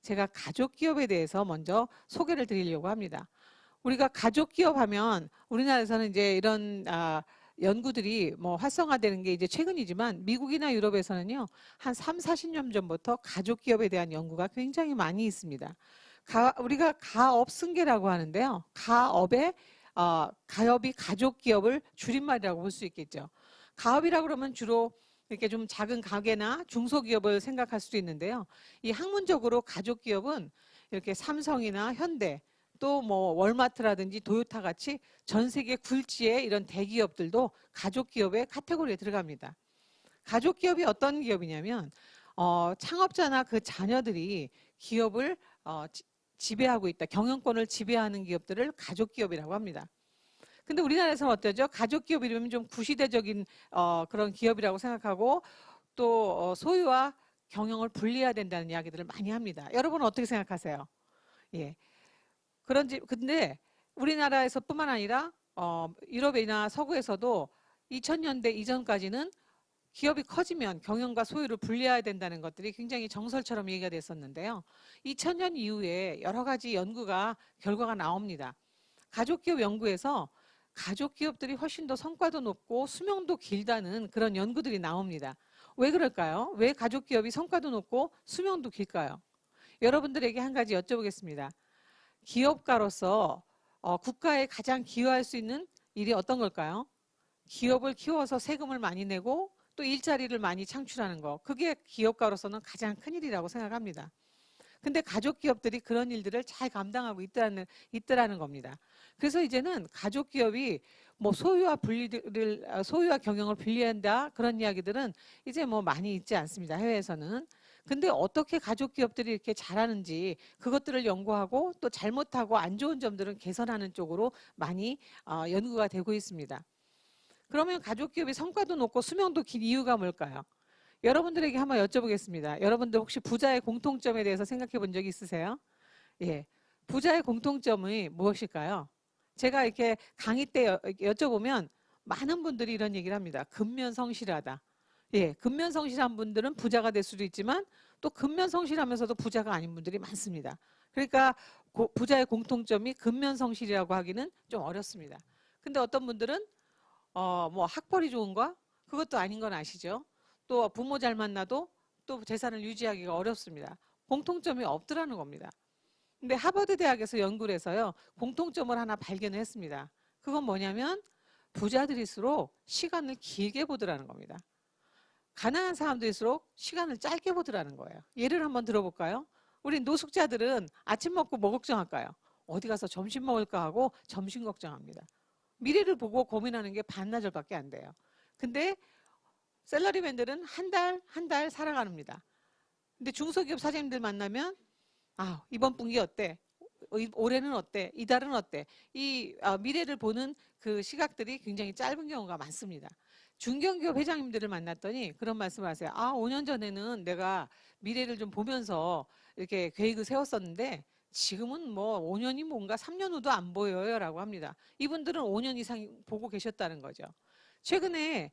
제가 가족기업에 대해서 먼저 소개를 드리려고 합니다. 우리가 가족기업 하면 우리나라에서는 이제 이런 연구들이 뭐 활성화되는 게 이제 최근이지만 미국이나 유럽에서는요, 한 3, 40년 전부터 가족기업에 대한 연구가 굉장히 많이 있습니다. 우리가 가업승계라고 하는데요. 가업이 가족기업을 줄임말이라고 볼 수 있겠죠. 가업이라고 그러면 주로 이렇게 좀 작은 가게나 중소기업을 생각할 수도 있는데요. 이 학문적으로 가족기업은 이렇게 삼성이나 현대, 또 뭐 월마트라든지 도요타 같이 전 세계 굴지의 이런 대기업들도 가족기업의 카테고리에 들어갑니다. 가족기업이 어떤 기업이냐면 창업자나 그 자녀들이 기업을 지배하고 있다. 경영권을 지배하는 기업들을 가족기업이라고 합니다. 근데 우리나라에서는 어떠죠? 가족기업 이러면 좀 구시대적인 그런 기업이라고 생각하고 또 소유와 경영을 분리해야 된다는 이야기들을 많이 합니다. 여러분은 어떻게 생각하세요? 예. 근데 우리나라에서뿐만 아니라 유럽이나 서구에서도 2000년대 이전까지는 기업이 커지면 경영과 소유를 분리해야 된다는 것들이 굉장히 정설처럼 얘기가 됐었는데요. 2000년 이후에 여러 가지 결과가 나옵니다. 가족기업 연구에서 가족기업들이 훨씬 더 성과도 높고 수명도 길다는 그런 연구들이 나옵니다. 왜 그럴까요? 왜 가족기업이 성과도 높고 수명도 길까요? 여러분들에게 한 가지 여쭤보겠습니다. 기업가로서 국가에 가장 기여할 수 있는 일이 어떤 걸까요? 기업을 키워서 세금을 많이 내고 또 일자리를 많이 창출하는 거. 그게 기업가로서는 가장 큰 일이라고 생각합니다. 근데 가족기업들이 그런 일들을 잘 감당하고 있더라는 겁니다. 그래서 이제는 가족기업이 뭐 소유와 경영을 분리한다 그런 이야기들은 이제 뭐 많이 있지 않습니다. 해외에서는. 근데 어떻게 가족기업들이 이렇게 잘하는지 그것들을 연구하고 또 잘못하고 안 좋은 점들은 개선하는 쪽으로 많이 연구가 되고 있습니다. 그러면 가족기업이 성과도 높고 수명도 긴 이유가 뭘까요? 여러분들에게 한번 여쭤보겠습니다. 여러분들 혹시 부자의 공통점에 대해서 생각해 본 적이 있으세요? 예. 부자의 공통점이 무엇일까요? 제가 이렇게 강의 때 여쭤보면 많은 분들이 이런 얘기를 합니다. 근면성실하다. 예, 근면성실한 분들은 부자가 될 수도 있지만 또 근면성실하면서도 부자가 아닌 분들이 많습니다. 그러니까 부자의 공통점이 근면성실이라고 하기는 좀 어렵습니다. 근데 어떤 분들은 뭐 학벌이 좋은가? 그것도 아닌 건 아시죠? 또 부모 잘 만나도 또 재산을 유지하기가 어렵습니다. 공통점이 없더라는 겁니다. 근데 하버드 대학에서 연구를 해서요. 공통점을 하나 발견했습니다. 그건 뭐냐면 부자들일수록 시간을 길게 보더라는 겁니다. 가난한 사람들일수록 시간을 짧게 보더라는 거예요. 예를 한번 들어볼까요? 우리 노숙자들은 아침 먹고 뭐 걱정할까요? 어디 가서 점심 먹을까 하고 점심 걱정합니다. 미래를 보고 고민하는 게 반나절밖에 안 돼요. 근데 샐러리맨들은 한 달 살아갑니다. 근데 중소기업 사장님들 만나면 이번 분기 어때? 올해는 어때? 이달은 어때? 이 미래를 보는 그 시각들이 굉장히 짧은 경우가 많습니다. 중견기업 회장님들을 만났더니 그런 말씀을 하세요. 5년 전에는 내가 미래를 좀 보면서 이렇게 계획을 세웠었는데 지금은 뭐 5년이 뭔가 3년 후도 안 보여요 라고 합니다. 이분들은 5년 이상 보고 계셨다는 거죠. 최근에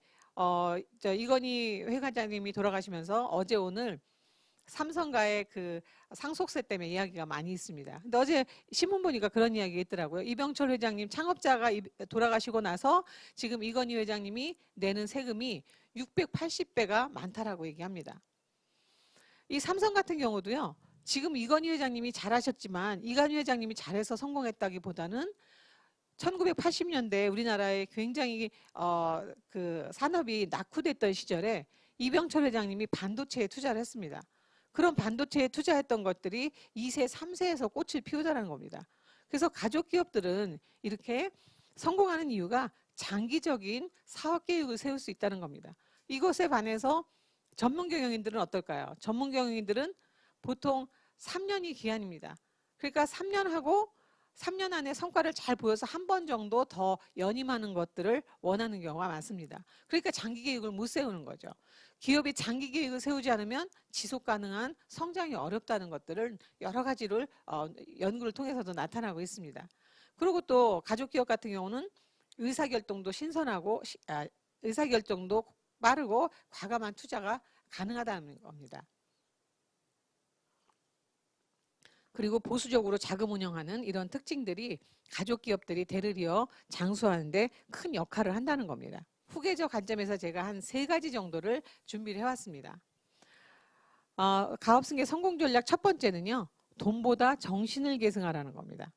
이건희 회장님이 돌아가시면서 어제 오늘 삼성과의 그 상속세 때문에 이야기가 많이 있습니다. 근데 어제 신문 보니까 그런 이야기가 있더라고요. 이병철 회장님 창업자가 돌아가시고 나서 지금 이건희 회장님이 내는 세금이 680배가 많다라고 얘기합니다. 이 삼성 같은 경우도요. 지금 이건희 회장님이 잘하셨지만 이건희 회장님이 잘해서 성공했다기보다는 1980년대 우리나라에 굉장히 그 산업이 낙후됐던 시절에 이병철 회장님이 반도체에 투자를 했습니다. 그런 반도체에 투자했던 것들이 2세, 3세에서 꽃을 피우자는 겁니다. 그래서 가족 기업들은 이렇게 성공하는 이유가 장기적인 사업 계획을 세울 수 있다는 겁니다. 이것에 반해서 전문 경영인들은 어떨까요? 전문 경영인들은 보통 3년이 기한입니다. 그러니까 3년 하고 3년 안에 성과를 잘 보여서 한 번 정도 더 연임하는 것들을 원하는 경우가 많습니다. 그러니까 장기 계획을 못 세우는 거죠. 기업이 장기 계획을 세우지 않으면 지속 가능한 성장이 어렵다는 것들을 여러 가지를 연구를 통해서도 나타나고 있습니다. 그리고 또 가족기업 같은 경우는 의사결정도 신선하고 의사결정도 빠르고 과감한 투자가 가능하다는 겁니다. 그리고 보수적으로 자금 운영하는 이런 특징들이 가족 기업들이 대를 이어 장수하는 데 큰 역할을 한다는 겁니다. 후계자 관점에서 제가 한 3가지 정도를 준비를 해왔습니다. 가업승계 성공 전략 첫 번째는요. 돈보다 정신을 계승하라는 겁니다.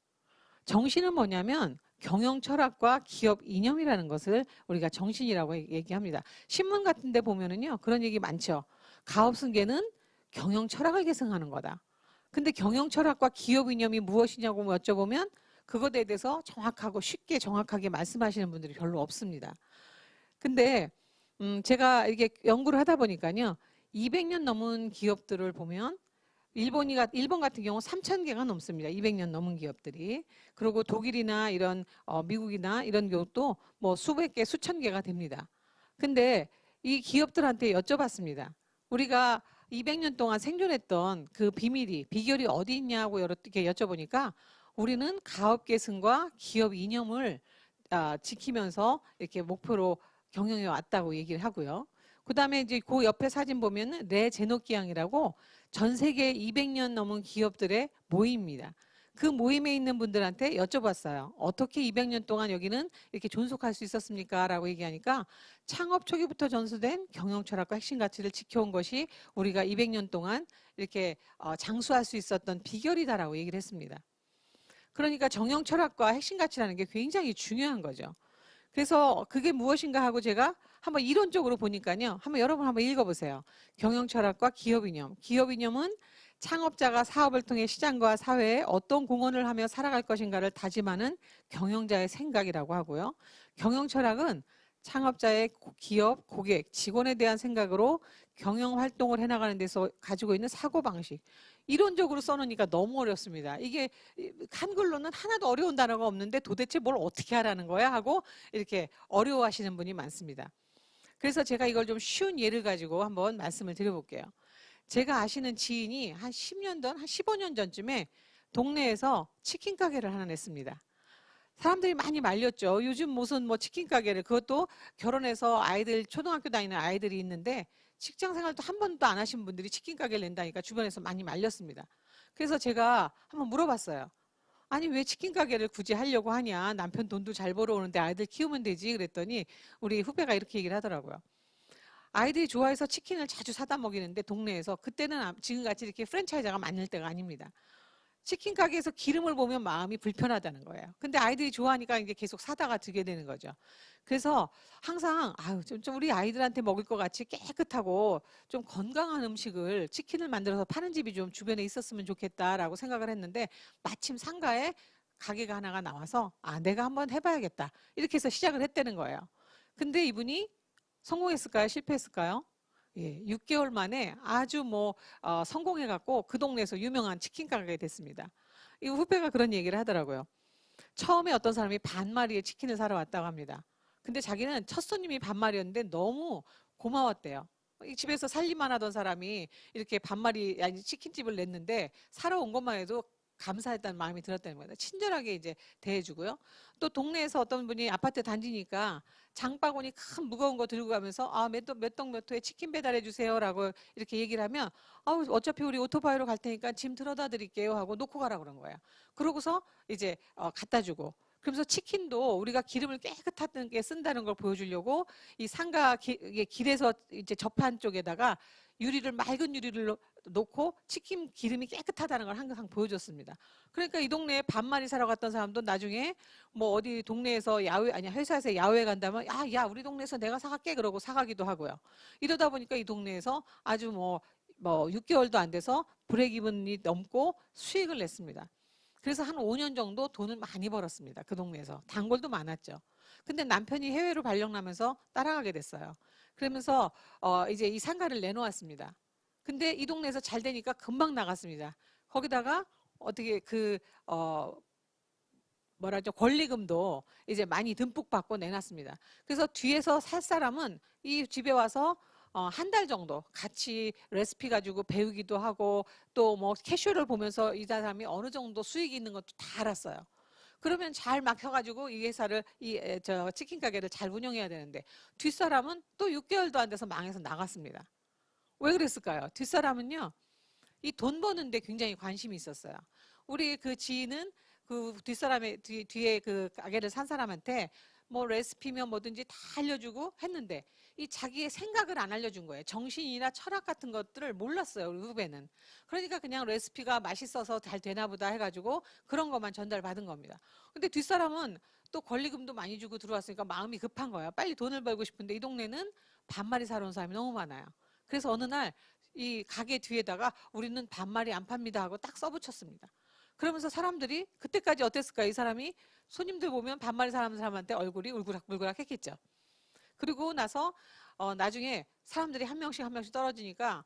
정신은 뭐냐면 경영 철학과 기업 이념이라는 것을 우리가 정신이라고 얘기합니다. 신문 같은 데 보면은요. 그런 얘기 많죠. 가업승계는 경영 철학을 계승하는 거다. 근데 경영 철학과 기업 이념이 무엇이냐고 여쭤보면 그것에 대해서 정확하고 쉽게 정확하게 말씀하시는 분들이 별로 없습니다. 근데 제가 이렇게 연구를 하다 보니까요. 200년 넘은 기업들을 보면 일본 같은 경우 3,000개가 넘습니다. 200년 넘은 기업들이. 그리고 독일이나 이런 미국이나 이런 경우도 뭐 수백 개, 수천 개가 됩니다. 근데 이 기업들한테 여쭤봤습니다. 우리가 200년 동안 생존했던 그 비결이 어디 있냐고 이렇게 여쭤보니까 우리는 가업 계승과 기업 이념을 지키면서 이렇게 목표로 경영해 왔다고 얘기를 하고요. 그 다음에 이제 그 옆에 사진 보면은 레제노키앙이라고 전 세계 200년 넘은 기업들의 모임입니다. 그 모임에 있는 분들한테 여쭤봤어요. 어떻게 200년 동안 여기는 이렇게 존속할 수 있었습니까? 라고 얘기하니까 창업 초기부터 전수된 경영 철학과 핵심 가치를 지켜온 것이 우리가 200년 동안 이렇게 장수할 수 있었던 비결이다라고 얘기를 했습니다. 그러니까 경영 철학과 핵심 가치라는 게 굉장히 중요한 거죠. 그래서 그게 무엇인가 하고 제가 한번 이론적으로 보니까요. 여러분 한번 읽어보세요. 경영 철학과 기업 이념. 기업 이념은 창업자가 사업을 통해 시장과 사회에 어떤 공헌을 하며 살아갈 것인가를 다짐하는 경영자의 생각이라고 하고요. 경영 철학은 창업자의 기업, 고객, 직원에 대한 생각으로 경영 활동을 해나가는 데서 가지고 있는 사고방식. 이론적으로 써놓으니까 너무 어렵습니다. 이게 한글로는 하나도 어려운 단어가 없는데 도대체 뭘 어떻게 하라는 거야 하고 이렇게 어려워하시는 분이 많습니다. 그래서 제가 이걸 좀 쉬운 예를 가지고 한번 말씀을 드려볼게요. 제가 아시는 지인이 한 10년 전, 한 15년 전쯤에 동네에서 치킨 가게를 하나 냈습니다. 사람들이 많이 말렸죠. 요즘 무슨 뭐 치킨 가게를, 그것도 결혼해서 아이들, 초등학교 다니는 아이들이 있는데 직장 생활도 한 번도 안 하신 분들이 치킨 가게를 낸다니까 주변에서 많이 말렸습니다. 그래서 제가 한번 물어봤어요. 아니 왜 치킨 가게를 굳이 하려고 하냐. 남편 돈도 잘 벌어오는데 아이들 키우면 되지. 그랬더니 우리 후배가 이렇게 얘기를 하더라고요. 아이들이 좋아해서 치킨을 자주 사다 먹이는데 동네에서 그때는 지금같이 이렇게 프랜차이즈가 많을 때가 아닙니다. 치킨 가게에서 기름을 보면 마음이 불편하다는 거예요. 근데 아이들이 좋아하니까 이게 계속 사다가 드게 되는 거죠. 그래서 항상 좀 우리 아이들한테 먹을 것 같이 깨끗하고 좀 건강한 음식을 치킨을 만들어서 파는 집이 좀 주변에 있었으면 좋겠다라고 생각을 했는데 마침 상가에 가게가 하나가 나와서 내가 한번 해봐야겠다. 이렇게 해서 시작을 했다는 거예요. 근데 이분이 성공했을까요? 실패했을까요? 예, 6개월 만에 아주 성공해갖고 그 동네에서 유명한 치킨 가게가 됐습니다. 이 후배가 그런 얘기를 하더라고요. 처음에 어떤 사람이 반마리의 치킨을 사러 왔다고 합니다. 근데 자기는 첫 손님이 반마리였는데 너무 고마웠대요. 이 집에서 살림만 하던 사람이 이렇게 반마리 아니 치킨집을 냈는데 사러 온 것만 해도 감사했다는 마음이 들었다는 거예요. 친절하게 이제 대해주고요. 또 동네에서 어떤 분이 아파트 단지니까 장바구니 큰 무거운 거 들고 가면서 몇 호에 치킨 배달해 주세요라고 이렇게 얘기를 하면 어차피 우리 오토바이로 갈 테니까 짐 들어다 드릴게요 하고 놓고 가라 그런 거예요. 그러고서 이제 갖다 주고 그러면서 치킨도 우리가 기름을 깨끗하게 쓴다는 걸 보여주려고 이 상가 길에서 이제 접한 쪽에다가 맑은 유리를 놓고 치킨 기름이 깨끗하다는 걸 항상 보여줬습니다. 그러니까 이 동네에 반마리 사러 갔던 사람도 나중에 뭐 어디 동네에서 회사에서 야외 간다면 야 우리 동네에서 내가 사갈게 그러고 사가기도 하고요. 이러다 보니까 이 동네에서 아주 6개월도 안 돼서 브레이크이븐이 넘고 수익을 냈습니다. 그래서 한 5년 정도 돈을 많이 벌었습니다. 그 동네에서. 단골도 많았죠. 근데 남편이 해외로 발령나면서 따라가게 됐어요. 그러면서 이제 이 상가를 내놓았습니다. 근데 이 동네에서 잘 되니까 금방 나갔습니다. 거기다가 어떻게 권리금도 이제 많이 듬뿍 받고 내놨습니다. 그래서 뒤에서 살 사람은 이 집에 와서 한 달 정도 같이 레시피 가지고 배우기도 하고 또 뭐 캐슈얼을 보면서 이 사람이 어느 정도 수익이 있는 것도 다 알았어요. 그러면 잘 막혀가지고 이 회사를 저 치킨 가게를 잘 운영해야 되는데 뒷사람은 또 6개월도 안 돼서 망해서 나갔습니다. 왜 그랬을까요? 뒷사람은요. 이 돈 버는데 굉장히 관심이 있었어요. 우리 그 지인은 그 뒷사람의 뒤에 그 가게를 산 사람한테 뭐 레시피면 뭐든지 다 알려주고 했는데 이 자기의 생각을 안 알려준 거예요. 정신이나 철학 같은 것들을 몰랐어요. 우리 후배는. 그러니까 그냥 레시피가 맛있어서 잘 되나 보다 해가지고 그런 것만 전달받은 겁니다. 근데 뒷사람은 또 권리금도 많이 주고 들어왔으니까 마음이 급한 거예요. 빨리 돈을 벌고 싶은데 이 동네는 반마리 사러 온 사람이 너무 많아요. 그래서 어느 날 이 가게 뒤에다가 우리는 반마리 안 팝니다 하고 딱 써붙였습니다. 그러면서 사람들이 그때까지 어땠을까요? 이 사람이 손님들 보면 반마리 사람한테 얼굴이 울그락불그락 했겠죠. 그리고 나서 나중에 사람들이 한 명씩 떨어지니까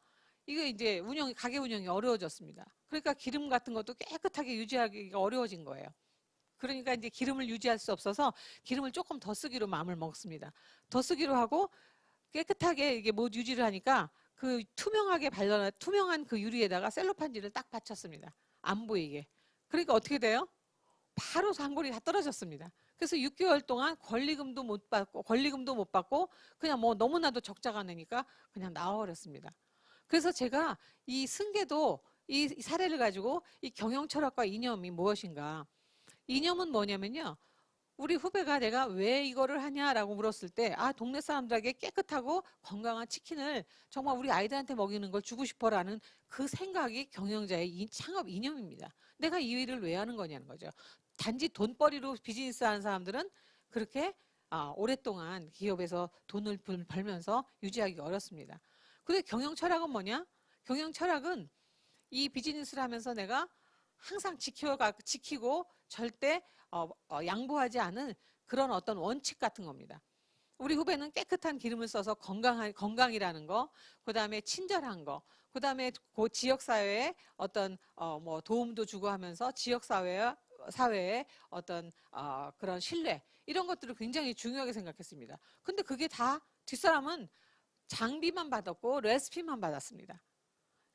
이게 이제 가게 운영이 어려워졌습니다. 그러니까 기름 같은 것도 깨끗하게 유지하기가 어려워진 거예요. 그러니까 이제 기름을 유지할 수 없어서 기름을 조금 더 쓰기로 마음을 먹습니다. 더 쓰기로 하고 깨끗하게 이게 뭐 유지를 하니까 그 투명한 그 유리에다가 셀로판지를 딱 받쳤습니다. 안 보이게. 그러니까 어떻게 돼요? 바로 단골이 다 떨어졌습니다. 그래서 6개월 동안 권리금도 못 받고 그냥 뭐 너무나도 적자가 나니까 그냥 나와버렸습니다. 그래서 제가 이 승계도 이 사례를 가지고 이 경영 철학과 이념이 무엇인가? 이념은 뭐냐면요. 우리 후배가 내가 왜 이거를 하냐라고 물었을 때 동네 사람들에게 깨끗하고 건강한 치킨을 정말 우리 아이들한테 먹이는 걸 주고 싶어라는 그 생각이 경영자의 창업 이념입니다. 내가 이 일을 왜 하는 거냐는 거죠. 단지 돈벌이로 비즈니스 하는 사람들은 그렇게 오랫동안 기업에서 돈을 벌면서 유지하기 어렵습니다. 근데 경영 철학은 뭐냐? 경영 철학은 이 비즈니스를 하면서 내가 항상 지키고 절대 양보하지 않은 그런 어떤 원칙 같은 겁니다. 우리 후배는 깨끗한 기름을 써서 건강이라는 거, 그 다음에 친절한 거, 그 다음에 그 지역사회에 어떤 뭐 도움도 주고 하면서 지역사회에 어떤 그런 신뢰 이런 것들을 굉장히 중요하게 생각했습니다. 근데 그게 다 뒷사람은 장비만 받았고 레시피만 받았습니다.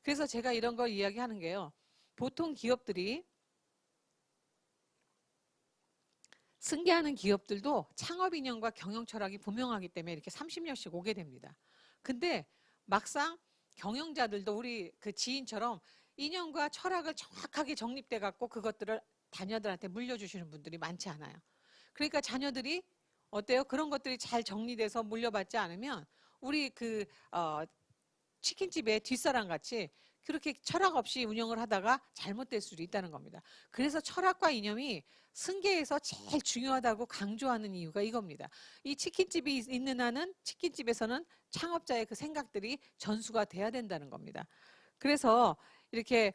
그래서 제가 이런 걸 이야기하는 게요. 보통 기업들이 승계하는 기업들도 창업 이념과 경영 철학이 분명하기 때문에 이렇게 30년씩 오게 됩니다. 근데 막상 경영자들도 우리 그 지인처럼 이념과 철학을 정확하게 정립돼 갖고 그것들을 자녀들한테 물려주시는 분들이 많지 않아요. 그러니까 자녀들이 어때요? 그런 것들이 잘 정리돼서 물려받지 않으면 우리 그 치킨집의 뒷사람 같이 그렇게 철학 없이 운영을 하다가 잘못될 수도 있다는 겁니다. 그래서 철학과 이념이 승계에서 제일 중요하다고 강조하는 이유가 이겁니다. 이 치킨집이 있는 한은 치킨집에서는 창업자의 그 생각들이 전수가 돼야 된다는 겁니다. 그래서 이렇게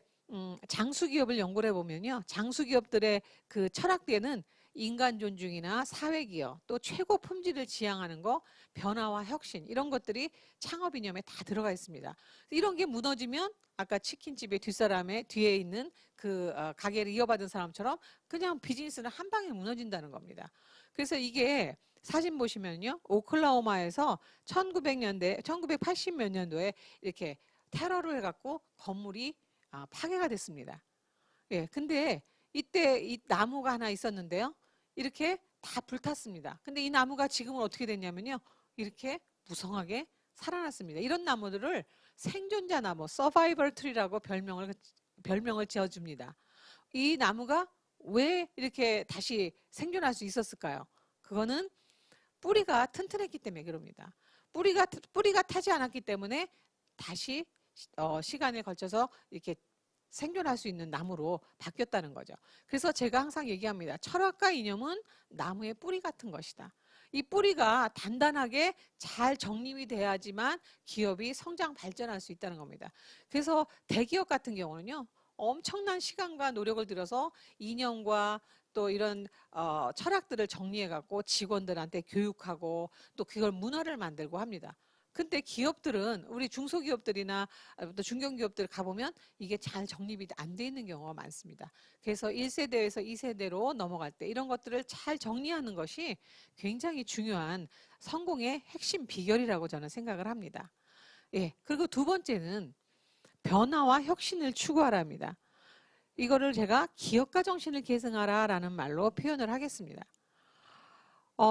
장수기업을 연구를 해보면요. 장수기업들의 그 철학대는 인간 존중이나 사회기여, 또 최고 품질을 지향하는 거, 변화와 혁신 이런 것들이 창업 이념에 다 들어가 있습니다. 이런 게 무너지면 아까 치킨집의 뒷사람의 뒤에 있는 그 가게를 이어받은 사람처럼 그냥 비즈니스는 한 방에 무너진다는 겁니다. 그래서 이게 사진 보시면요. 오클라호마에서 1980 몇 년도에 이렇게 테러를 해갖고 건물이 파괴가 됐습니다. 예, 근데 이때 이 나무가 하나 있었는데요. 이렇게 다 불탔습니다. 근데 이 나무가 지금은 어떻게 됐냐면요. 이렇게 무성하게 살아났습니다. 이런 나무들을 생존자 나무, 서바이벌 트리라고 별명을 지어줍니다. 이 나무가 왜 이렇게 다시 생존할 수 있었을까요? 그거는 뿌리가 튼튼했기 때문에 그럽니다. 뿌리가 타지 않았기 때문에 다시 시간에 걸쳐서 이렇게 생존할 수 있는 나무로 바뀌었다는 거죠. 그래서 제가 항상 얘기합니다. 철학과 이념은 나무의 뿌리 같은 것이다. 이 뿌리가 단단하게 잘 정립이 돼야지만 기업이 성장 발전할 수 있다는 겁니다. 그래서 대기업 같은 경우는요. 엄청난 시간과 노력을 들여서 이념과 또 이런 철학들을 정리해 갖고 직원들한테 교육하고 또 그걸 문화를 만들고 합니다. 근데 기업들은 우리 중소기업들이나 또 중견기업들 가보면 이게 잘 정립이 안 돼 있는 경우가 많습니다. 그래서 1세대에서 2세대로 넘어갈 때 이런 것들을 잘 정리하는 것이 굉장히 중요한 성공의 핵심 비결이라고 저는 생각을 합니다. 예, 그리고 두 번째는 변화와 혁신을 추구하랍니다. 이거를 제가 기업가 정신을 계승하라라는 말로 표현을 하겠습니다.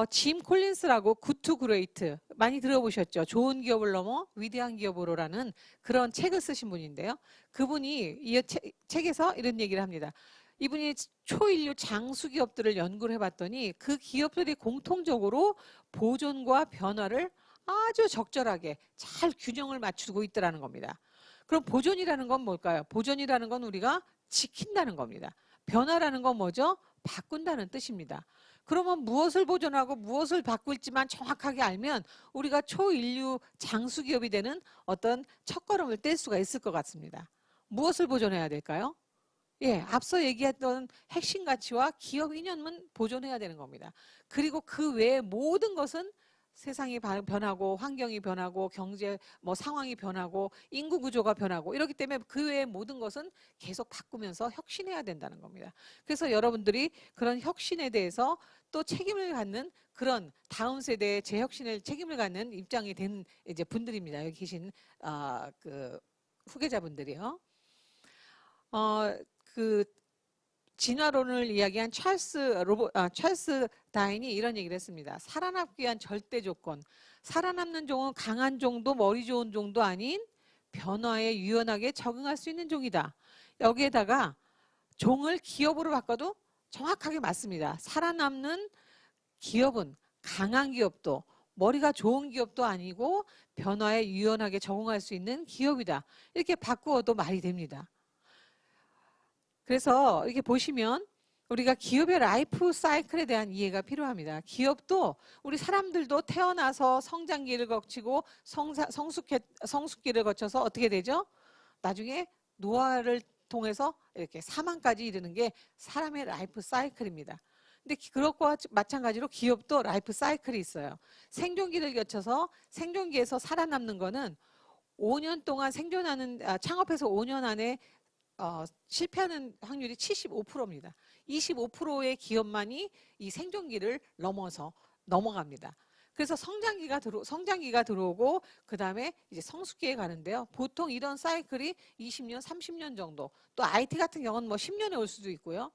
짐 콜린스라고 굿 투 그레이트 많이 들어보셨죠? 좋은 기업을 넘어 위대한 기업으로라는 그런 책을 쓰신 분인데요. 그분이 이 책에서 이런 얘기를 합니다. 이분이 초인류 장수 기업들을 연구를 해봤더니 그 기업들이 공통적으로 보존과 변화를 아주 적절하게 잘 균형을 맞추고 있더라는 겁니다. 그럼 보존이라는 건 뭘까요? 보존이라는 건 우리가 지킨다는 겁니다. 변화라는 건 뭐죠? 바꾼다는 뜻입니다. 그러면 무엇을 보존하고 무엇을 바꿀지만 정확하게 알면 우리가 초인류 장수 기업이 되는 어떤 첫걸음을 뗄 수가 있을 것 같습니다. 무엇을 보존해야 될까요? 예, 앞서 얘기했던 핵심 가치와 기업 이념은 보존해야 되는 겁니다. 그리고 그 외의 모든 것은 세상이 변하고 환경이 변하고 경제 상황이 변하고 인구 구조가 변하고 이렇기 때문에 그 외의 모든 것은 계속 바꾸면서 혁신해야 된다는 겁니다. 그래서 여러분들이 그런 혁신에 대해서 또 책임을 갖는 그런 다음 세대의 재혁신을 책임을 갖는 입장이 된 이제 분들입니다. 여기 계신 그 후계자분들이요. 그 진화론을 이야기한 찰스 다인이 이런 얘기를 했습니다. 살아남기 위한 절대 조건. 살아남는 종은 강한 종도 머리 좋은 종도 아닌 변화에 유연하게 적응할 수 있는 종이다. 여기에다가 종을 기업으로 바꿔도 정확하게 맞습니다. 살아남는 기업은 강한 기업도 머리가 좋은 기업도 아니고 변화에 유연하게 적응할 수 있는 기업이다. 이렇게 바꾸어도 말이 됩니다. 그래서 이렇게 보시면 우리가 기업의 라이프 사이클에 대한 이해가 필요합니다. 기업도 우리 사람들도 태어나서 성장기를 거치고 성숙기를 거쳐서 어떻게 되죠? 나중에 노화를 통해서 이렇게 사망까지 이르는 게 사람의 라이프 사이클입니다. 근데 그것과 마찬가지로 기업도 라이프 사이클이 있어요. 생존기를 거쳐서 생존기에서 살아남는 거는 5년 동안 창업해서 5년 안에 실패하는 확률이 75%입니다. 25%의 기업만이 이 생존기를 넘어갑니다. 그래서 성장기가 들어오고 그 다음에 이제 성숙기에 가는데요. 보통 이런 사이클이 20년, 30년 정도. 또 IT 같은 경우는 10년에 올 수도 있고요.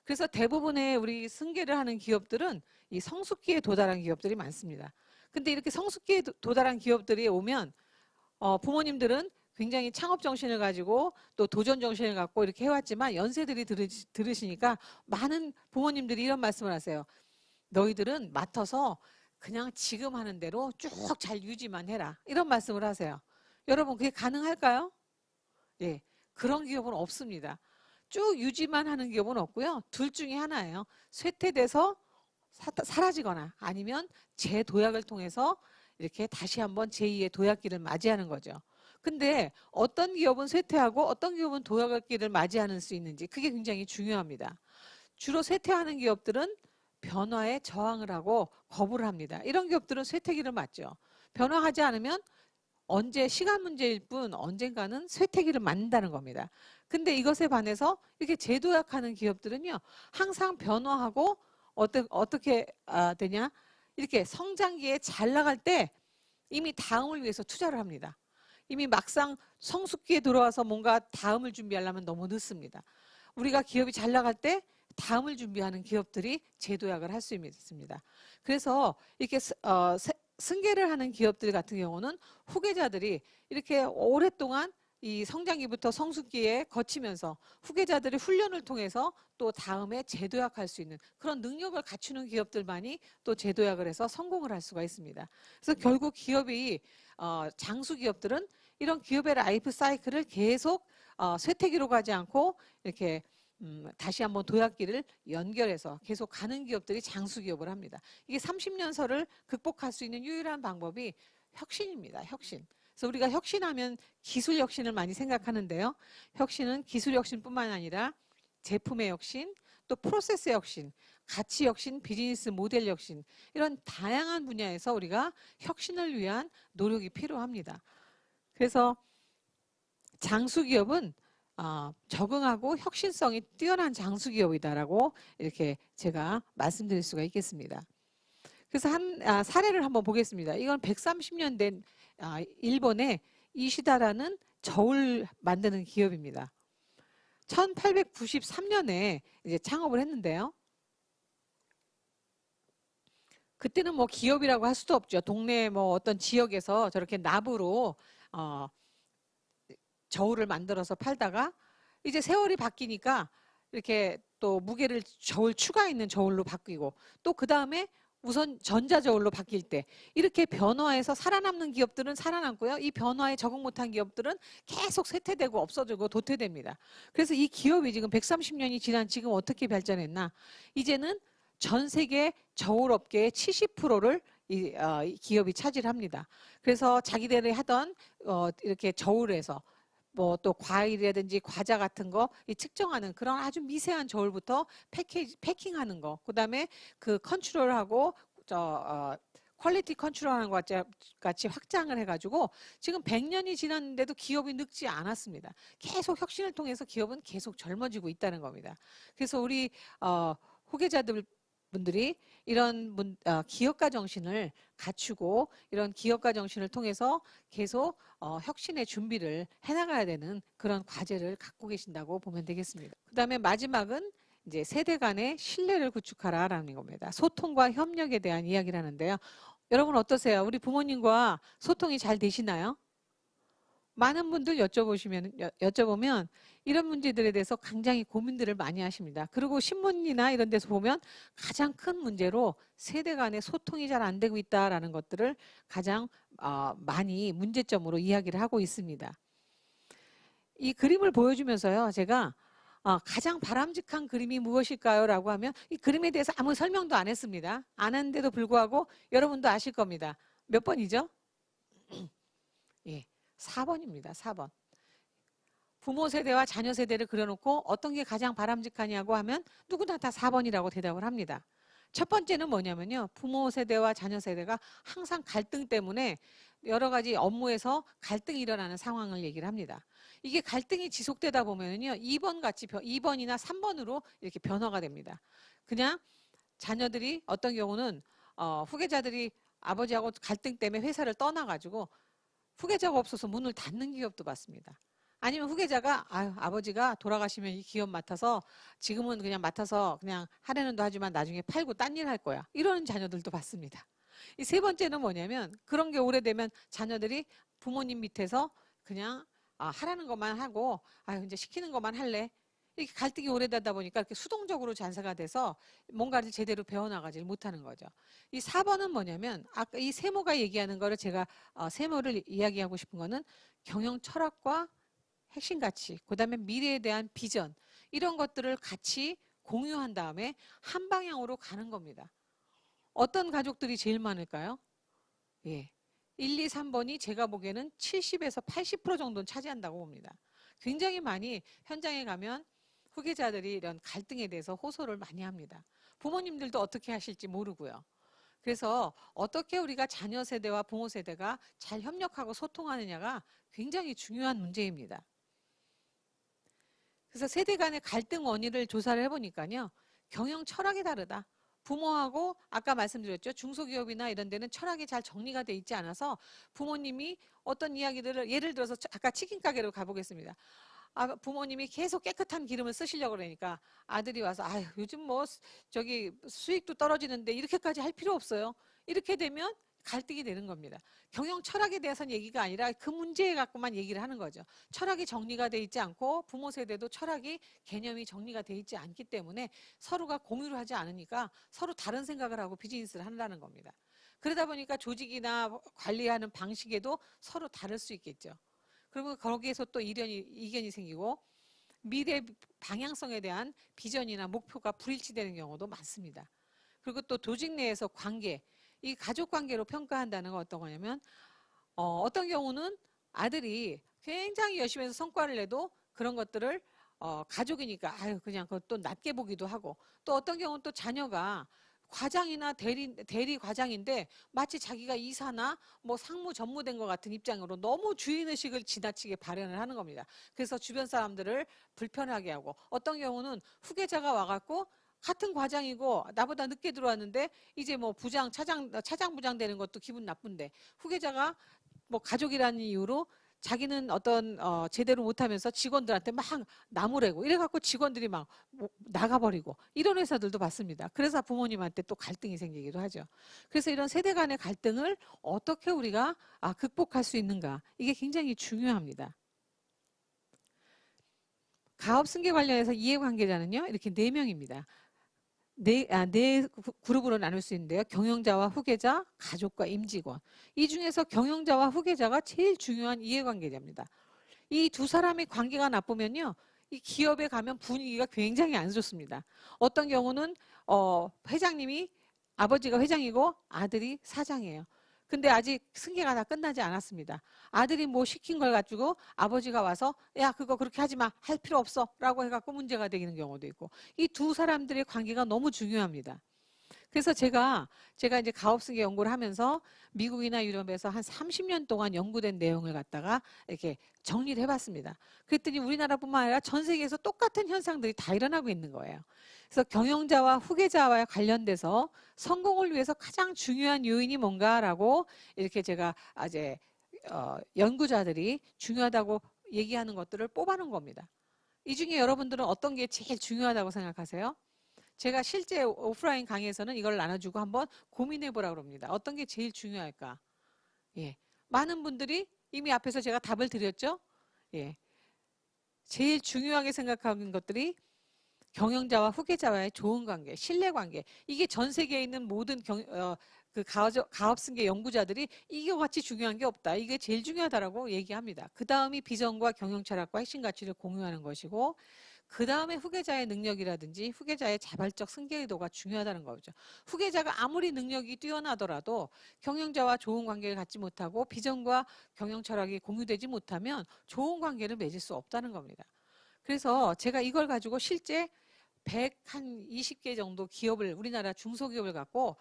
그래서 대부분의 우리 승계를 하는 기업들은 이 성숙기에 도달한 기업들이 많습니다. 근데 이렇게 성숙기에 도달한 기업들이 오면 부모님들은 굉장히 창업 정신을 가지고 또 도전 정신을 갖고 이렇게 해왔지만 연세들이 들으시니까 많은 부모님들이 이런 말씀을 하세요. 너희들은 맡아서 그냥 지금 하는 대로 쭉 잘 유지만 해라. 이런 말씀을 하세요. 여러분 그게 가능할까요? 예, 그런 기업은 없습니다. 쭉 유지만 하는 기업은 없고요. 둘 중에 하나예요. 쇠퇴돼서 사라지거나 아니면 재도약을 통해서 이렇게 다시 한번 제2의 도약기를 맞이하는 거죠. 근데 어떤 기업은 쇠퇴하고 어떤 기업은 도약기를 맞이하는 수 있는지 그게 굉장히 중요합니다. 주로 쇠퇴하는 기업들은 변화에 저항을 하고 거부를 합니다. 이런 기업들은 쇠퇴기를 맞죠. 변화하지 않으면 시간 문제일 뿐 언젠가는 쇠퇴기를 맞는다는 겁니다. 근데 이것에 반해서 이렇게 재도약하는 기업들은요. 항상 변화하고 어떻게 되냐? 이렇게 성장기에 잘 나갈 때 이미 다음을 위해서 투자를 합니다. 이미 막상 성숙기에 들어와서 뭔가 다음을 준비하려면 너무 늦습니다. 우리가 기업이 잘 나갈 때 다음을 준비하는 기업들이 재도약을 할 수 있습니다. 그래서 이렇게 승계를 하는 기업들 같은 경우는 후계자들이 이렇게 오랫동안 이 성장기부터 성숙기에 거치면서 후계자들이 훈련을 통해서 또 다음에 재도약할 수 있는 그런 능력을 갖추는 기업들만이 또 재도약을 해서 성공을 할 수가 있습니다. 그래서 결국 기업이 장수 기업들은 이런 기업의 라이프 사이클을 계속 쇠퇴기로 가지 않고 이렇게 다시 한번 도약기를 연결해서 계속 가는 기업들이 장수 기업을 합니다. 이게 30년설을 극복할 수 있는 유일한 방법이 혁신입니다. 혁신. 그래서 우리가 혁신하면 기술 혁신을 많이 생각하는데요. 혁신은 기술 혁신뿐만 아니라 제품의 혁신, 또 프로세스 혁신, 가치 혁신, 비즈니스 모델 혁신 이런 다양한 분야에서 우리가 혁신을 위한 노력이 필요합니다. 그래서 장수기업은 적응하고 혁신성이 뛰어난 장수기업이다라고 이렇게 제가 말씀드릴 수가 있겠습니다. 그래서 사례를 한번 보겠습니다. 이건 130년 된 일본의 이시다라는 저울 만드는 기업입니다. 1893년에 이제 창업을 했는데요. 그때는 뭐 기업이라고 할 수도 없죠. 동네 뭐 어떤 지역에서 저렇게 납으로 저울을 만들어서 팔다가 이제 세월이 바뀌니까 이렇게 또 무게를 저울 추가 있는 저울로 바뀌고 또 그 다음에 우선 전자저울로 바뀔 때 이렇게 변화해서 살아남는 기업들은 살아남고요. 이 변화에 적응 못한 기업들은 계속 쇠퇴되고 없어지고 도태됩니다. 그래서 이 기업이 지금 130년이 지난 지금 어떻게 발전했나? 이제는 전 세계 저울업계의 70%를 이 기업이 차지합니다. 그래서 자기들이 하던 이렇게 저울에서 뭐 또 과일이라든지 과자 같은 거 이 측정하는 그런 아주 미세한 저울부터 패킹하는 거, 그다음에 그 컨트롤하고 퀄리티 컨트롤하는 것 같이 확장을 해가지고 지금 100년이 지났는데도 기업이 늙지 않았습니다. 계속 혁신을 통해서 기업은 계속 젊어지고 있다는 겁니다. 그래서 우리 후계자들 분들이 이런 기업가 정신을 갖추고 이런 기업가 정신을 통해서 계속 혁신의 준비를 해나가야 되는 그런 과제를 갖고 계신다고 보면 되겠습니다. 그 다음에 마지막은 이제 세대 간의 신뢰를 구축하라라는 겁니다. 소통과 협력에 대한 이야기를 하는데요. 여러분 어떠세요? 우리 부모님과 소통이 잘 되시나요? 많은 분들 여쭤보면 이런 문제들에 대해서 굉장히 고민들을 많이 하십니다. 그리고 신문이나 이런 데서 보면 가장 큰 문제로 세대 간의 소통이 잘 안 되고 있다라는 것들을 가장 많이 문제점으로 이야기를 하고 있습니다. 이 그림을 보여주면서요, 제가 가장 바람직한 그림이 무엇일까요? 라고 하면 이 그림에 대해서 아무 설명도 안 했습니다. 안 했는데도 불구하고 여러분도 아실 겁니다. 몇 번이죠? 예, 4번입니다. 4번. 부모 세대와 자녀 세대를 그려놓고 어떤 게 가장 바람직하냐고 하면 누구나 다 4번이라고 대답을 합니다. 첫 번째는 뭐냐면요. 부모 세대와 자녀 세대가 항상 갈등 때문에 여러 가지 업무에서 갈등이 일어나는 상황을 얘기를 합니다. 이게 갈등이 지속되다 보면요. 2번이나 3번으로 이렇게 변화가 됩니다. 그냥 자녀들이 어떤 경우는 후계자들이 아버지하고 갈등 때문에 회사를 떠나가지고 후계자가 없어서 문을 닫는 기업도 봤습니다. 아니면 후계자가 아버지가 돌아가시면 이 기업 맡아서 지금은 그냥 맡아서 그냥 하려는도 하지만 나중에 팔고 딴 일 할 거야. 이런 자녀들도 봤습니다. 이 세 번째는 뭐냐면 그런 게 오래되면 자녀들이 부모님 밑에서 그냥 하라는 것만 하고 이제 시키는 것만 할래. 이렇게 갈등이 오래되다 보니까 이렇게 수동적으로 잔사가 돼서 뭔가를 제대로 배워나가지 못하는 거죠. 이 4번은 뭐냐면 아까 이 세모가 얘기하는 거를 제가 세모를 이야기하고 싶은 거는 경영 철학과 핵심 가치, 그 다음에 미래에 대한 비전 이런 것들을 같이 공유한 다음에 한 방향으로 가는 겁니다. 어떤 가족들이 제일 많을까요? 예, 1, 2, 3번이 제가 보기에는 70에서 80% 정도는 차지한다고 봅니다. 굉장히 많이 현장에 가면 후계자들이 이런 갈등에 대해서 호소를 많이 합니다. 부모님들도 어떻게 하실지 모르고요. 그래서 어떻게 우리가 자녀 세대와 부모 세대가 잘 협력하고 소통하느냐가 굉장히 중요한 문제입니다. 그래서 세대 간의 갈등 원인을 조사를 해보니까요. 경영 철학이 다르다. 부모하고 아까 말씀드렸죠. 중소기업이나 이런 데는 철학이 잘 정리가 돼 있지 않아서 부모님이 어떤 이야기들을 예를 들어서 아까 치킨 가게로 가보겠습니다. 부모님이 계속 깨끗한 기름을 쓰시려고 그러니까 아들이 와서 요즘 뭐 저기 수익도 떨어지는데 이렇게까지 할 필요 없어요. 이렇게 되면 갈등이 되는 겁니다. 경영 철학에 대해서는 얘기가 아니라 그 문제에 갖고만 얘기를 하는 거죠. 철학이 정리가 돼 있지 않고 부모 세대도 철학이 개념이 정리가 돼 있지 않기 때문에 서로가 공유를 하지 않으니까 서로 다른 생각을 하고 비즈니스를 한다는 겁니다. 그러다 보니까 조직이나 관리하는 방식에도 서로 다를 수 있겠죠. 그러면 거기에서 또 이견이 생기고 미래 방향성에 대한 비전이나 목표가 불일치되는 경우도 많습니다. 그리고 또 조직 내에서 관계, 이 가족 관계로 평가한다는 건 어떤 거냐면 어떤 경우는 아들이 굉장히 열심히 해서 성과를 내도 그런 것들을 가족이니까 그냥 그것도 낮게 보기도 하고 또 어떤 경우는 또 자녀가 과장이나 대리 과장인데 마치 자기가 이사나 뭐 상무 전무된 것 같은 입장으로 너무 주인의식을 지나치게 발현을 하는 겁니다. 그래서 주변 사람들을 불편하게 하고 어떤 경우는 후계자가 와갖고 같은 과장이고 나보다 늦게 들어왔는데 이제 뭐 차장 부장 되는 것도 기분 나쁜데 후계자가 뭐 가족이라는 이유로 자기는 어떤 제대로 못하면서 직원들한테 막 나무래고 이래갖고 직원들이 막 나가버리고 이런 회사들도 봤습니다. 그래서 부모님한테 또 갈등이 생기기도 하죠. 그래서 이런 세대 간의 갈등을 어떻게 우리가 극복할 수 있는가, 이게 굉장히 중요합니다. 가업 승계 관련해서 이해관계자는요, 이렇게 4명입니다. 네 그룹으로 나눌 수 있는데요. 경영자와 후계자, 가족과 임직원. 이 중에서 경영자와 후계자가 제일 중요한 이해관계자입니다. 이 두 사람의 관계가 나쁘면요, 이 기업에 가면 분위기가 굉장히 안 좋습니다. 어떤 경우는 회장님이, 아버지가 회장이고 아들이 사장이에요. 근데 아직 승계가 다 끝나지 않았습니다. 아들이 뭐 시킨 걸 가지고 아버지가 와서 야, 그거 그렇게 하지 마, 할 필요 없어 라고 해갖고 문제가 되는 경우도 있고, 이 두 사람들의 관계가 너무 중요합니다. 그래서 제가 이제 가업승계 연구를 하면서 미국이나 유럽에서 한 30년 동안 연구된 내용을 갖다가 이렇게 정리를 해봤습니다. 그랬더니 우리나라뿐만 아니라 전 세계에서 똑같은 현상들이 다 일어나고 있는 거예요. 그래서 경영자와 후계자와 관련돼서 성공을 위해서 가장 중요한 요인이 뭔가라고 이렇게 제가 이제 연구자들이 중요하다고 얘기하는 것들을 뽑아놓은 겁니다. 이 중에 여러분들은 어떤 게 제일 중요하다고 생각하세요? 제가 실제 오프라인 강의에서는 이걸 나눠주고 한번 고민해 보라고 합니다. 어떤 게 제일 중요할까? 예. 많은 분들이 이미 앞에서 제가 답을 드렸죠? 예. 제일 중요하게 생각하는 것들이 경영자와 후계자와의 좋은 관계, 신뢰 관계. 이게 전 세계에 있는 모든 가업승계 연구자들이 이거 같이 중요한 게 없다. 이게 제일 중요하다라고 얘기합니다. 그 다음이 비전과 경영 철학과 핵심 가치를 공유하는 것이고, 그 다음에 후계자의 능력이라든지 후계자의 자발적 승계 의도가 중요하다는 거죠. 후계자가 아무리 능력이 뛰어나더라도 경영자와 좋은 관계를 갖지 못하고 비전과 경영 철학이 공유되지 못하면 좋은 관계를 맺을 수 없다는 겁니다. 그래서 제가 이걸 가지고 실제 120개 정도 기업을, 우리나라 중소기업을 갖고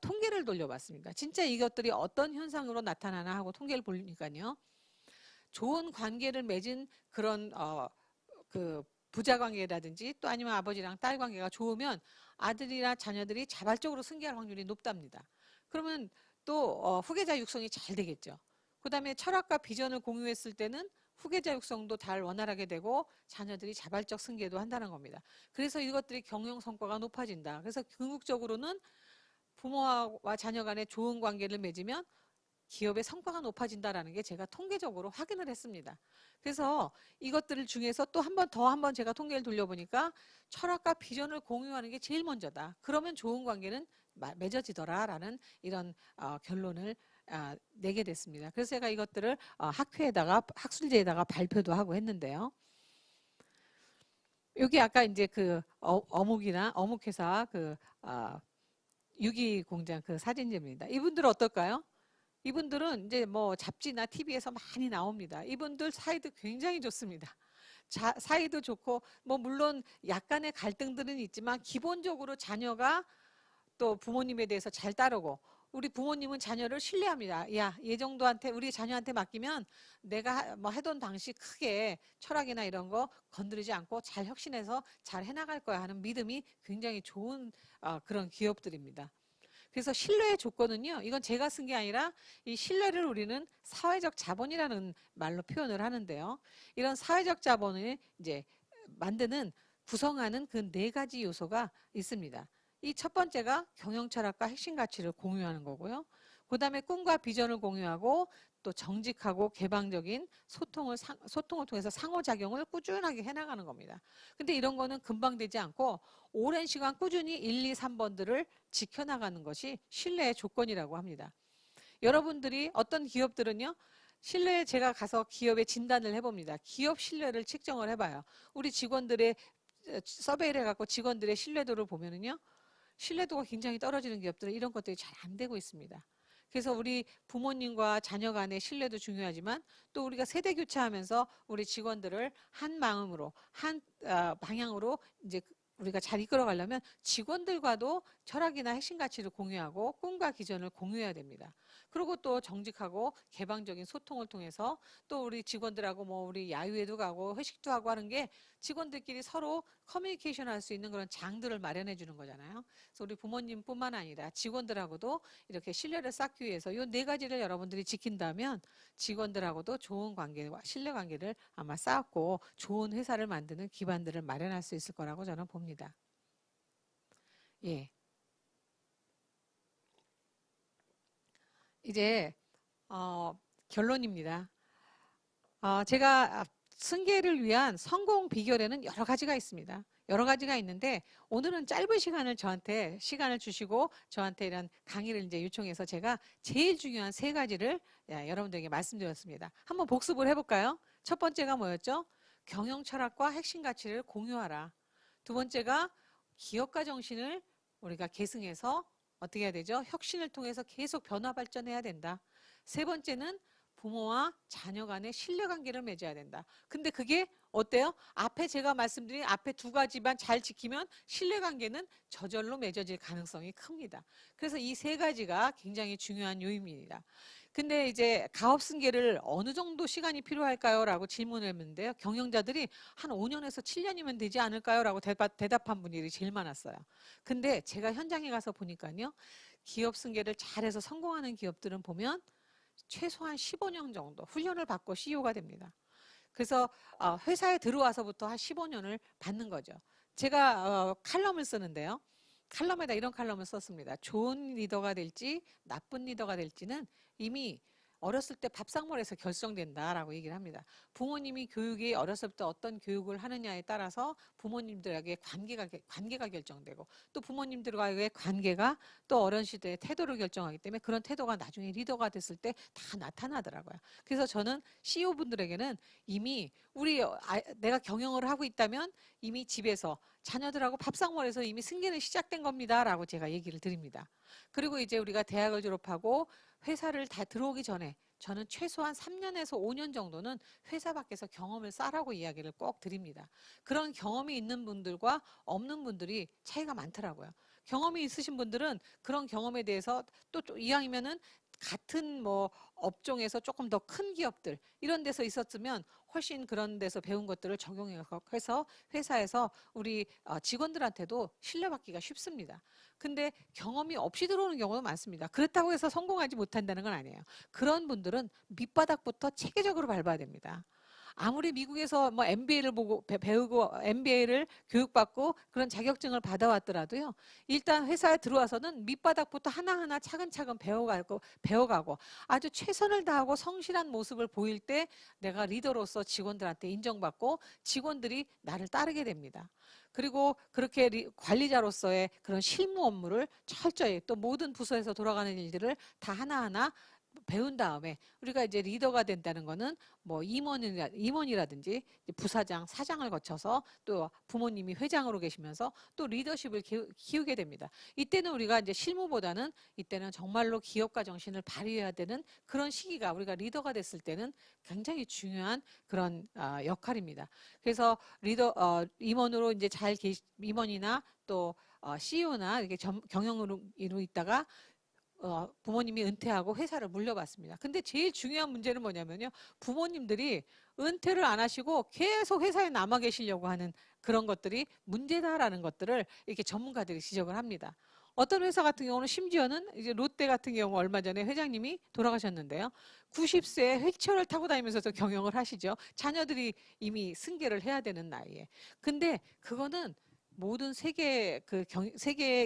통계를 돌려봤습니다. 진짜 이것들이 어떤 현상으로 나타나나 하고 통계를 보니까요, 좋은 관계를 맺은 그런 그 부자 관계라든지 또 아니면 아버지랑 딸 관계가 좋으면 아들이나 자녀들이 자발적으로 승계할 확률이 높답니다. 그러면 또 후계자 육성이 잘 되겠죠. 그 다음에 철학과 비전을 공유했을 때는 후계자 육성도 잘 원활하게 되고 자녀들이 자발적 승계도 한다는 겁니다. 그래서 이것들이 경영 성과가 높아진다. 그래서 궁극적으로는 부모와 자녀 간에 좋은 관계를 맺으면 기업의 성과가 높아진다라는 게 제가 통계적으로 확인을 했습니다. 그래서 이것들 중에서 또 한 번 제가 통계를 돌려보니까 철학과 비전을 공유하는 게 제일 먼저다. 그러면 좋은 관계는 맺어지더라라는 이런 결론을 내게 됐습니다. 그래서 제가 이것들을 학회에다가 학술지에다가 발표도 하고 했는데요. 여기 아까 이제 그 어묵 회사 유기공장 그 사진집입니다. 이분들은 어떨까요? 이분들은 이제 뭐 잡지나 TV에서 많이 나옵니다. 이분들 사이도 굉장히 좋습니다. 사이도 좋고 뭐 물론 약간의 갈등들은 있지만 기본적으로 자녀가 또 부모님에 대해서 잘 따르고, 우리 부모님은 자녀를 신뢰합니다. 야, 얘 정도한테 우리 자녀한테 맡기면 내가 뭐 해돈 방식 크게 철학이나 이런 거 건드리지 않고 잘 혁신해서 잘 해나갈 거야 하는 믿음이 굉장히 좋은 그런 기업들입니다. 그래서 신뢰의 조건은요, 이건 제가 쓴 게 아니라 이 신뢰를 우리는 사회적 자본이라는 말로 표현을 하는데요. 이런 사회적 자본을 이제 구성하는 그 4가지 요소가 있습니다. 이 첫 번째가 경영 철학과 핵심 가치를 공유하는 거고요. 그 다음에 꿈과 비전을 공유하고 또 정직하고 개방적인 소통을 통해서 상호작용을 꾸준하게 해나가는 겁니다. 근데 이런 거는 금방 되지 않고 오랜 시간 꾸준히 1, 2, 3번들을 지켜나가는 것이 신뢰의 조건이라고 합니다. 여러분들이 어떤 기업들은요, 신뢰, 제가 가서 기업에 진단을 해봅니다. 기업 신뢰를 측정을 해봐요. 우리 직원들의 서베이를 해갖고 직원들의 신뢰도를 보면은요, 신뢰도가 굉장히 떨어지는 기업들은 이런 것들이 잘 안 되고 있습니다. 그래서 우리 부모님과 자녀 간의 신뢰도 중요하지만 또 우리가 세대 교체하면서 우리 직원들을 한 마음으로 한 방향으로 이제 우리가 잘 이끌어 가려면 직원들과도 철학이나 핵심 가치를 공유하고 꿈과 기전을 공유해야 됩니다. 그리고 또 정직하고 개방적인 소통을 통해서 또 우리 직원들하고 뭐 우리 야유회도 가고 회식도 하고 하는 게 직원들끼리 서로 커뮤니케이션 할 수 있는 그런 장들을 마련해 주는 거잖아요. 그래서 우리 부모님뿐만 아니라 직원들하고도 이렇게 신뢰를 쌓기 위해서 이 네 가지를 여러분들이 지킨다면 직원들하고도 좋은 관계와 신뢰 관계를 아마 쌓고 좋은 회사를 만드는 기반들을 마련할 수 있을 거라고 저는 봅니다. 예. 이제 결론입니다. 제가 승계를 위한 성공 비결에는 여러 가지가 있습니다. 여러 가지가 있는데 오늘은 짧은 시간을 저한테 시간을 주시고 저한테 이런 강의를 이제 요청해서 제가 제일 중요한 세 가지를 여러분들에게 말씀드렸습니다. 한번 복습을 해볼까요? 첫 번째가 뭐였죠? 경영 철학과 핵심 가치를 공유하라. 두 번째가 기업가 정신을 우리가 계승해서 어떻게 해야 되죠? 혁신을 통해서 계속 변화 발전해야 된다. 세 번째는 부모와 자녀 간의 신뢰관계를 맺어야 된다. 근데 그게 어때요? 앞에 제가 말씀드린 앞에 두 가지만 잘 지키면 신뢰관계는 저절로 맺어질 가능성이 큽니다. 그래서 이 세 가지가 굉장히 중요한 요인입니다. 근데 이제 가업 승계를 어느 정도 시간이 필요할까요? 라고 질문을 했는데요. 경영자들이 한 5년에서 7년이면 되지 않을까요? 라고 대답한 분들이 제일 많았어요. 근데 제가 현장에 가서 보니까요. 기업 승계를 잘해서 성공하는 기업들은 보면 최소한 15년 정도 훈련을 받고 CEO가 됩니다. 그래서 회사에 들어와서부터 한 15년을 받는 거죠. 제가 칼럼을 쓰는데요. 칼럼에다 이런 칼럼을 썼습니다. 좋은 리더가 될지 나쁜 리더가 될지는 이미 어렸을 때 밥상머리에서 결정된다라고 얘기를 합니다. 부모님이 교육이 어렸을 때 어떤 교육을 하느냐에 따라서 부모님들에게 관계가 결정되고 또 부모님들과의 관계가 또 어린 시대의 태도를 결정하기 때문에 그런 태도가 나중에 리더가 됐을 때 다 나타나더라고요. 그래서 저는 CEO분들에게는 이미 내가 경영을 하고 있다면 이미 집에서 자녀들하고 밥상머리에서 이미 승계는 시작된 겁니다라고 제가 얘기를 드립니다. 그리고 이제 우리가 대학을 졸업하고 회사를 다 들어오기 전에 저는 최소한 3년에서 5년 정도는 회사 밖에서 경험을 쌓으라고 이야기를 꼭 드립니다. 그런 경험이 있는 분들과 없는 분들이 차이가 많더라고요. 경험이 있으신 분들은 그런 경험에 대해서 또 이왕이면은 같은 뭐 업종에서 조금 더 큰 기업들 이런 데서 있었으면 훨씬 그런 데서 배운 것들을 적용해서 회사에서 우리 직원들한테도 신뢰받기가 쉽습니다. 근데 경험이 없이 들어오는 경우도 많습니다. 그렇다고 해서 성공하지 못한다는 건 아니에요. 그런 분들은 밑바닥부터 체계적으로 밟아야 됩니다. 아무리 미국에서 뭐 MBA를 배우고 MBA를 교육받고 그런 자격증을 받아왔더라도요. 일단 회사에 들어와서는 밑바닥부터 하나하나 차근차근 배워가고 아주 최선을 다하고 성실한 모습을 보일 때 내가 리더로서 직원들한테 인정받고 직원들이 나를 따르게 됩니다. 그리고 그렇게 관리자로서의 그런 실무 업무를 철저히 또 모든 부서에서 돌아가는 일들을 다 하나하나 배운 다음에 우리가 이제 리더가 된다는 거는 뭐 임원이라든지 부사장, 사장을 거쳐서 또 부모님이 회장으로 계시면서 또 리더십을 키우게 됩니다. 이때는 우리가 이제 실무보다는 이때는 정말로 기업가 정신을 발휘해야 되는 그런 시기가 우리가 리더가 됐을 때는 굉장히 중요한 그런 역할입니다. 그래서 임원으로 이제 임원이나 또 CEO나 이렇게 경영으로 있다가 부모님이 은퇴하고 회사를 물려받습니다. 근데 제일 중요한 문제는 뭐냐면요. 부모님들이 은퇴를 안 하시고 계속 회사에 남아 계시려고 하는 그런 것들이 문제다라는 것들을 이렇게 전문가들이 지적을 합니다. 어떤 회사 같은 경우는 심지어는 이제 롯데 같은 경우 얼마 전에 회장님이 돌아가셨는데요. 90세에 휠체어를 타고 다니면서도 경영을 하시죠. 자녀들이 이미 승계를 해야 되는 나이에. 근데 그거는 모든 세계에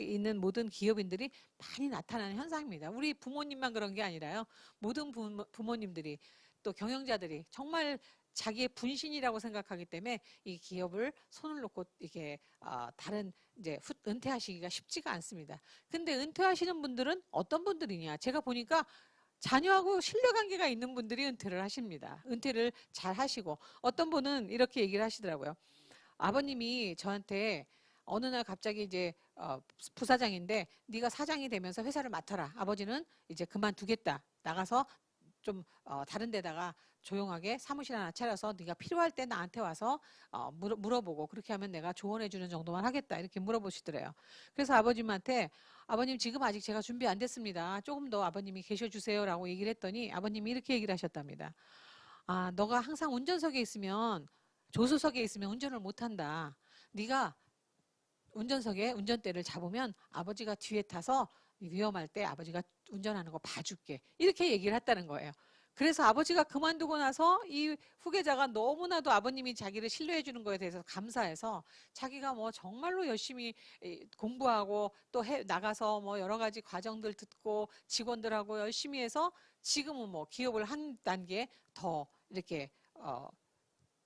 있는 모든 기업인들이 많이 나타나는 현상입니다. 우리 부모님만 그런 게 아니라요. 모든 부모님들이 또 경영자들이 정말 자기의 분신이라고 생각하기 때문에 이 기업을 손을 놓고 이게 다른 이제 은퇴하시기가 쉽지가 않습니다. 근데 은퇴하시는 분들은 어떤 분들이냐? 제가 보니까 자녀하고 신뢰관계가 있는 분들이 은퇴를 하십니다. 은퇴를 잘 하시고 어떤 분은 이렇게 얘기를 하시더라고요. 아버님이 저한테 어느 날 갑자기 이제 부사장인데 네가 사장이 되면서 회사를 맡아라. 아버지는 이제 그만두겠다. 나가서 좀 다른 데다가 조용하게 사무실 하나 차려서 네가 필요할 때 나한테 와서 물어보고 그렇게 하면 내가 조언해 주는 정도만 하겠다. 이렇게 물어보시더래요. 그래서 아버님한테 아버님 지금 아직 제가 준비 안 됐습니다. 조금 더 아버님이 계셔 주세요라고 얘기를 했더니 아버님이 이렇게 얘기를 하셨답니다. 너가 항상 운전석에 있으면 조수석에 있으면 운전을 못한다. 네가 운전석에 운전대를 잡으면 아버지가 뒤에 타서 위험할 때 아버지가 운전하는 거 봐줄게. 이렇게 얘기를 했다는 거예요. 그래서 아버지가 그만두고 나서 이 후계자가 너무나도 아버님이 자기를 신뢰해 주는 거에 대해서 감사해서 자기가 뭐 정말로 열심히 공부하고 또 나가서 뭐 여러 가지 과정들 듣고 직원들하고 열심히 해서 지금은 뭐 기업을 한 단계 더 이렇게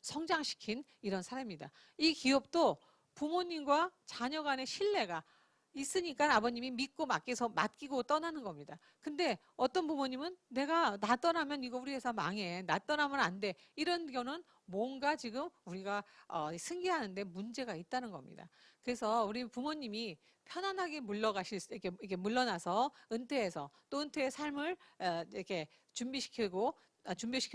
성장시킨 이런 사람입니다. 이 기업도 부모님과 자녀 간의 신뢰가 있으니까 아버님이 믿고 맡기고 떠나는 겁니다. 근데 어떤 부모님은 나 떠나면 이거 우리 회사 망해. 나 떠나면 안 돼. 이런 경우는 뭔가 지금 우리가 승계하는데 문제가 있다는 겁니다. 그래서 우리 부모님이 편안하게 이렇게 물러나서 은퇴해서 또 은퇴의 삶을 이렇게 준비시켜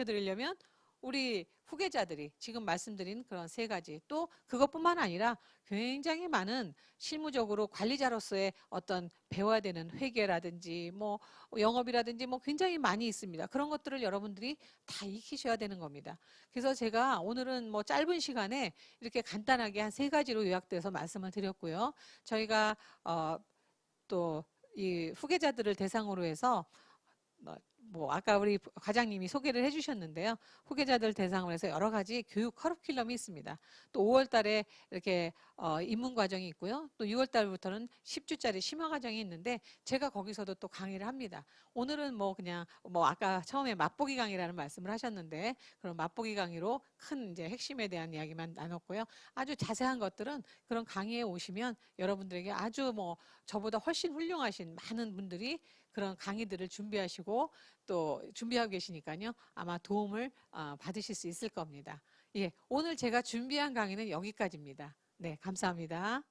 드리려면 우리 후계자들이 지금 말씀드린 그런 세 가지 또 그것뿐만 아니라 굉장히 많은 실무적으로 관리자로서의 어떤 배워야 되는 회계라든지 뭐 영업이라든지 뭐 굉장히 많이 있습니다. 그런 것들을 여러분들이 다 익히셔야 되는 겁니다. 그래서 제가 오늘은 뭐 짧은 시간에 이렇게 간단하게 한 세 가지로 요약돼서 말씀을 드렸고요. 저희가 또 이 후계자들을 대상으로 해서 뭐 아까 우리 과장님이 소개를 해주셨는데요. 후계자들 대상으로 해서 여러 가지 교육 커리큘럼이 있습니다. 또 5월 달에 이렇게 입문 과정이 있고요. 또 6월 달부터는 10주짜리 심화 과정이 있는데 제가 거기서도 또 강의를 합니다. 오늘은 뭐 그냥 뭐 아까 처음에 맛보기 강의라는 말씀을 하셨는데 그런 맛보기 강의로 큰 이제 핵심에 대한 이야기만 나눴고요. 아주 자세한 것들은 그런 강의에 오시면 여러분들에게 아주 뭐 저보다 훨씬 훌륭하신 많은 분들이 그런 강의들을 준비하시고 또 준비하고 계시니까요. 아마 도움을 받으실 수 있을 겁니다. 예, 오늘 제가 준비한 강의는 여기까지입니다. 네, 감사합니다.